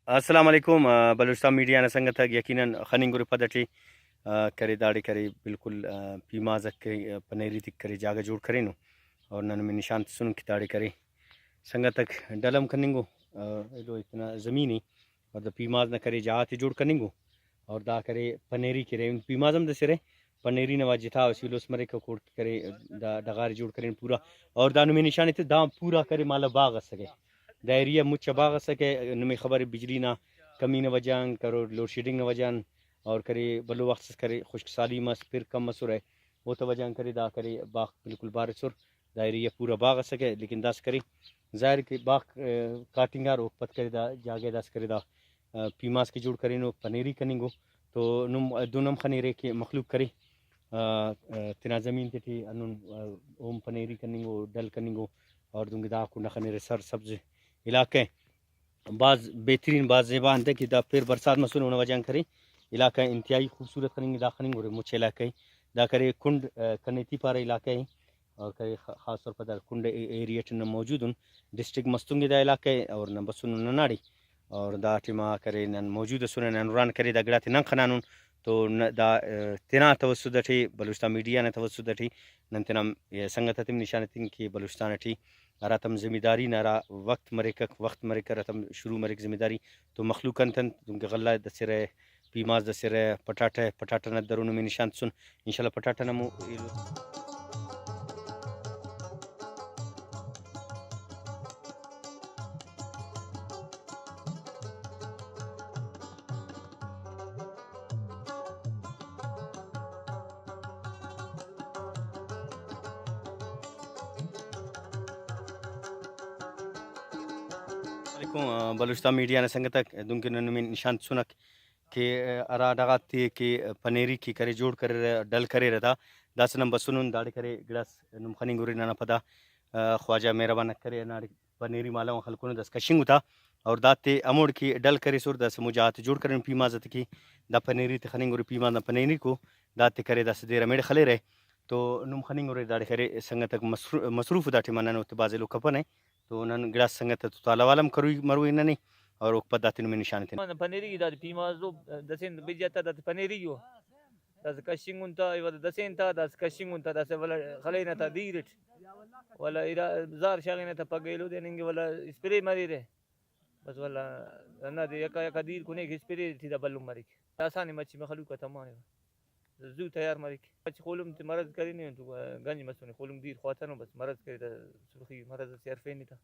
السلام علیکم بلوچستان میڈیا نے سنگت ہے یقیناً خننگ گروپ پدٹی کرے داڑی کرے بالکل پیماز کے پنیری تک کرے جاگہ جوڑ کرے نو اور نن میں نشان سن کی داڑی کرے سنگت تک ڈلم کننگو لو اتنا زمینی اور دا پیماز نہ کرے جہاں جوڑ کننگو اور دا کرے پنیری کرے پیمازم دسرے پنیری نوا جتھا وسیلوس مرے کو کوٹ کرے دا ڈغار جوڑ کرے پورا اور دا میں نشان تے دا پورا کرے مالا باغ سکے دائریہ مچ باغ سکے نمی خبر بجلی نہ کمی نہ وجان کرو لوڈ شیڈنگ نہ وجان اور کرے بلو وقت کرے خشک سالی مس پھر کم مسور ہے وہ تو وجان کرے دا کرے باغ بالکل بارسر دائریہ پورا باغ سکے لیکن دس کرے ظاہر کہ باغ کاٹنگار او پت کرے دا جاگے دس کرے دا پیماس کی جوڑ کرے نو پنیری کننگو تو نم دونم خنیرے کے مخلوق کرے تنا زمین تے انون اوم پنیری کننگو ڈل کننگو اور دونگ دا کو نخنیرے سر سبز علاقے بعض بہترین بعض زیبا انتے کہ دا پھر برسات مسون ہونا وجہ کرے علاقہ انتہائی خوبصورت کننگ دا خننگ اور مچھ علاقہ دا کرے کنڈ کنیتی پارا علاقہ ہے اور کرے خاص طور پر دا کنڈ ایریا ٹن موجود ان ڈسٹرکٹ مستنگی دا علاقہ ہے اور نمبر سن نناڑی اور دا ٹیما کرے نن موجود سن نوران کرے دا گڑا نن خنانون تو دا تنا توسط ٹھی بلوچستان میڈیا نے توسط ٹھی نن تنا سنگت تم نشانتن کی بلوچستان ٹھی راتم ذمہ داری نارا وقت وقت مرک راتم شروع مرک ذمہ داری تو مخلوقاً تن تم کے غلہ دسرے پیماز دسرے پٹاٹا نہ درون میں نشان سن انشاءاللہ پٹاٹا نمو علیکم بلوچستان میڈیا نے سنگت دنکن میں نشان سنک کہ ارا ڈغاتی کہ پنیری کی کرے جوڑ کر ڈل کرے رہتا دس نمبر سنن داڑے کرے گڑاس نم خنی گوری نانا پدا خواجہ مہربان کرے ناڑی پنیری مالا خلکون دس کشنگ تھا اور داتے اموڑ کی ڈل کرے سور دس مجاہت جوڑ کرے پیمازت کی دا پنیری تے خنی گوری پیماز دا پنیری کو داتے کرے دس دیر میڑ خلے رہے تو نم خنی گوری داڑے کرے سنگت مصروف داٹے مانا تو بازے لوگ کپن ہے تو نن گڑاس سنگت تو تعالی والم کروئی مروئی ننی اور اوپر داتن میں نشان تھے پنیری کی داد پیماز دو دسین بجاتا دات پنیری جو داس کشنگ انتا ولا دسین تا داس کشنگ انتا داس ولا خلینا تا دیرت ولا زار شاغینا تا پگیلو دیننگے ولا اسپرے مری رہے بس ولا انا دے یکا دیر کونے اسپرے تھی دا بلوم مری آسانی مچھی مخلوق تمام زو تیار مری مچ خولم تے مرض کری نہیں تو گنج مسنے خولم دیر خواتنو بس مرض کری تا سرخی مرض صرفین تھا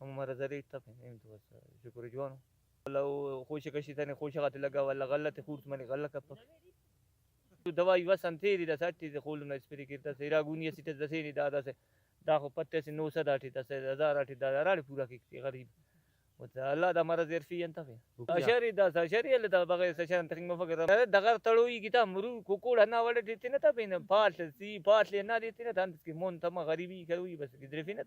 ہم مرض ریٹ تھا نہیں تو بس شکر جوانو ولا خوش کشی تنے خوش غات لگا ولا غلط خورت منی غلط کپ دوائی وسن تیری دا سٹی تے خولم اسپری کیتا سیرا گونی سی تے دسینی دادا سے دا خو پتے سے 900 اٹھی تا سے 1000 اٹھی دا راڑ پورا کی غریب اللہ دا مرض عرفی انت اشری دا اشری اللہ دا بغیر سشان تخنگ مفکر دغر تڑوئی کیتا مرو کوکوڑ نہ وڑ دیتے نہ تا بین پاٹ سی پاٹ لینا دیتے نہ تھا کہ مون تما غریبی کروئی بس گدرفی نہ